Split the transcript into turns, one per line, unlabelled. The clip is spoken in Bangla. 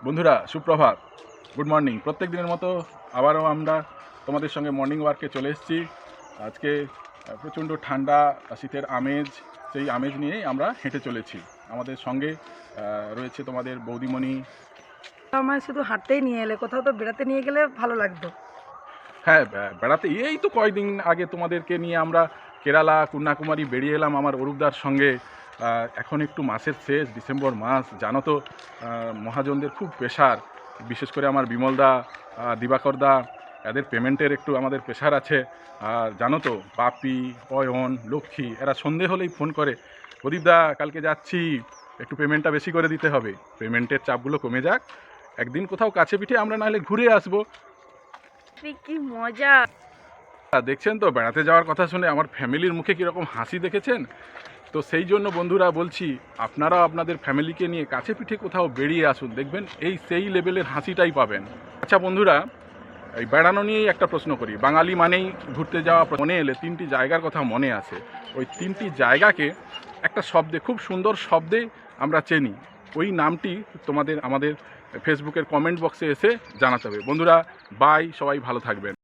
বন্ধুরা সুপ্রভাত, গুড মর্নিং। প্রত্যেক দিনের মতো আবারও আমরা তোমাদের সঙ্গে মর্নিং ওয়ার্কে চলে এসেছি। আজকে প্রচণ্ড ঠান্ডা, শীতের আমেজ, সেই আমেজ নিয়েই আমরা হেঁটে চলেছি। আমাদের সঙ্গে রয়েছে তোমাদের বৌদিমণি।
আমায় শুধু হাঁটতেই নিয়ে এলে, কোথাও তো বেড়াতে নিয়ে গেলে ভালো লাগতো।
হ্যাঁ, বেড়াতে এই তো কয়েকদিন আগে তোমাদেরকে নিয়ে আমরা কেরালা, কন্যাকুমারী বেরিয়ে এলাম আমার অরূপদার সঙ্গে। এখন একটু মাসের শেষ, ডিসেম্বর মাস, জানো তো মহাজনদের খুব প্রেশার, বিশেষ করে আমার বিমলদা, দিবাকরদা, এদের পেমেন্টের একটু আমাদের প্রেশার আছে। আর জানো তো বাপি, অয়ন, লক্ষ্মী এরা সন্ধে হলেই ফোন করে, প্রদীপদা কালকে যাচ্ছি, একটু পেমেন্টটা বেশি করে দিতে হবে। পেমেন্টের চাপগুলো কমে যাক, একদিন কোথাও কাছে পিঠে আমরা নাহলে ঘুরে আসবো।
কি মজা!
দেখছেন তো বেড়াতে যাওয়ার কথা শুনে আমার ফ্যামিলির মুখে কীরকম হাসি দেখেছেন? তো সেই জন্য বন্ধুরা বলছি, আপনারাও আপনাদের ফ্যামিলিকে নিয়ে কাছে পিঠে কোথাও বেরিয়ে আসুন, দেখবেন সেই লেভেলের হাসিটাই পাবেন। আচ্ছা বন্ধুরা, এই বেড়ানো নিয়েই একটা প্রশ্ন করি। বাঙালি মানেই ঘুরতে যাওয়া, মনে এলে তিনটি জায়গার কথা মনে আসে। ওই তিনটি জায়গাকে একটা শব্দে, খুব সুন্দর শব্দে আমরা চেনি। ওই নামটি তোমাদের আমাদের ফেসবুকের কমেন্ট বক্সে এসে জানাতে হবে। বন্ধুরা বাই, সবাই ভালো থাকবেন।